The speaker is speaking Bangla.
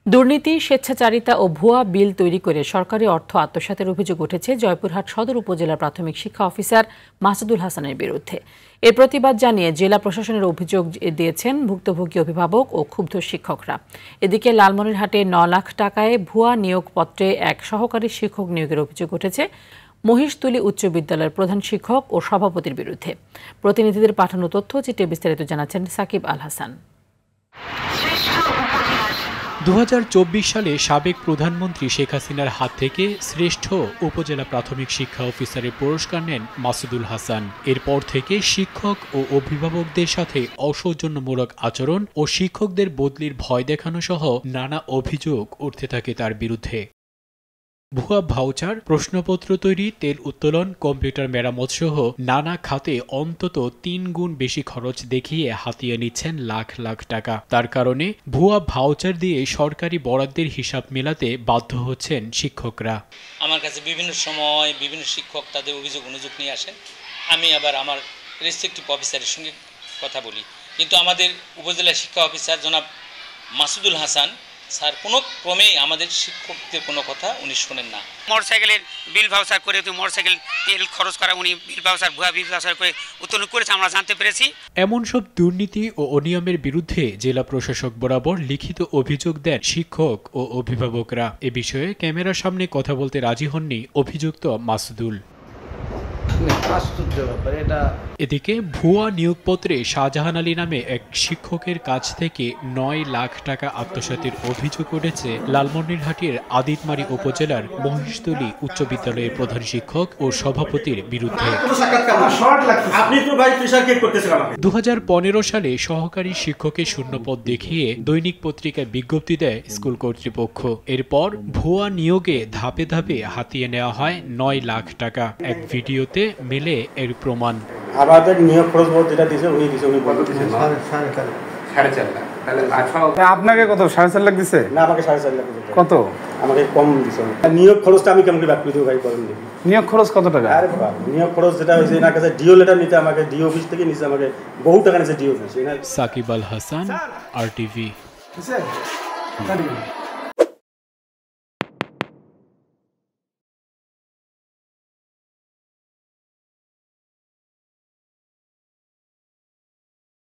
দুর্নীতি, স্বেচ্ছাচারিতা ও ভুয়া বিল তৈরি করে সরকারি অর্থ আত্মসাতের অভিযোগ উঠেছে জয়পুরহাট সদর উপজেলার প্রাথমিক শিক্ষা অফিসার মাসুদুল হাসানের বিরুদ্ধে। এর প্রতিবাদ জানিয়ে জেলা প্রশাসনের অভিযোগ দিয়েছেন ভুক্তভোগী অভিভাবক ও ক্ষুব্ধ শিক্ষকরা। এদিকে লালমনিরহাটে ৯ লাখ টাকায় ভুয়া নিয়োগপত্রে এক সহকারী শিক্ষক নিয়োগের অভিযোগ উঠেছে মহিষতুলী উচ্চ বিদ্যালয়ের প্রধান শিক্ষক ও সভাপতির বিরুদ্ধে। প্রতিনিধিদের পাঠানো তথ্যচিত্রে বিস্তারিত জানাচ্ছেন সাকিব আল হাসান। ২০২৪ সালে সাবেক প্রধানমন্ত্রী শেখ হাসিনার হাত থেকে শ্রেষ্ঠ উপজেলা প্রাথমিক শিক্ষা অফিসারের পুরস্কার নেন মাসুদুল হাসান। এরপর থেকে শিক্ষক ও অভিভাবকদের সাথে অসৌজন্যমূলক আচরণ ও শিক্ষকদের বদলির ভয় দেখানো সহ নানা অভিযোগ উঠতে থাকে তার বিরুদ্ধে। ভুয়া ভাউচার, প্রশ্নপত্র তৈরি, তেল উত্তোলন, কম্পিউটার মেরামত সহ নানা খাতে অন্তত ৩ গুণ বেশি খরচ দেখিয়ে হাতিয়ে নিচ্ছেন লাখ লাখ টাকা। তার কারণে ভুয়া ভাউচার দিয়ে সরকারি বরাদ্দের হিসাব মেলাতে বাধ্য হচ্ছেন শিক্ষকরা। আমার কাছে বিভিন্ন সময় বিভিন্ন শিক্ষক তাদের অভিযোগ অনুযোগ নিয়ে আসেন। আমি আবার আমার রেসপেক্টিভ অফিসারের সঙ্গে কথা বলি, কিন্তু আমাদের উপজেলা শিক্ষা অফিসার জনাব মাসুদুল হাসান স্যার কোনো ক্রমেই আমাদের শিক্ষকদের কোনো কথা উনি শোনেন না। মোটরসাইকেলের বিল ভাউচার করে মোটরসাইকেল তেল খরচ করা উনি বিল ভাউচার ভুয়া বিল ভাউচার করে উত্তোলন করেছে, আমরা জানতে পেরেছি। এমন সব দুর্নীতি ও অনিয়মের বিরুদ্ধে জেলা প্রশাসক বরাবর লিখিত অভিযোগ দেন শিক্ষক ও অভিভাবকরা। এ বিষয়ে ক্যামেরার সামনে কথা বলতে রাজি হননি অভিযুক্ত মাসুদুল। এদিকে ভুয়া নিয়োগপত্রে শাহজাহান আলী নামে এক শিক্ষকের কাছ থেকে ৯ লাখ টাকা আত্মসাতের অভিযোগ উঠেছে লালমনিরহাটের আদিতমারী উপজেলার মহিষতুলী উচ্চ বিদ্যালয়ের প্রধান শিক্ষক ও সভাপতির বিরুদ্ধে। ২০১৫ সালে সহকারী শিক্ষকের শূন্যপদ দেখিয়ে দৈনিক পত্রিকায় বিজ্ঞপ্তি দেয় স্কুল কর্তৃপক্ষ। এরপর ভুয়া নিয়োগে ধাপে ধাপে হাতিয়ে নেওয়া হয় ৯ লাখ টাকা। এক ভিডিওতে মেলে এর প্রমাণ। আমাদের নিয়োগ খরচ যেটা দিয়েছে উনি দিয়েছে, উনি বলতে দিয়েছে 4.5 লাখ। আপনাকে কত 4.5 লাখ দিছে? না, আমাকে 4.5 লাখ দিয়েছে। কত? আমাকে কম দিছে। নিয়োগ খরচটা আমি কেমন ব্যাক করে দেবো ভাই, করেন দেখি। নিয়োগ খরচ কত টাকা? আরে বাবা, নিয়োগ খরচ যেটা হয়েছে এনার কাছে ডিও লেটার নিতে আমাকে ডিও অফিস থেকে নিচে আমাকে বহু টাকা নিচে ডিও দিয়েছে। সাকিব আল হাসান, RTV।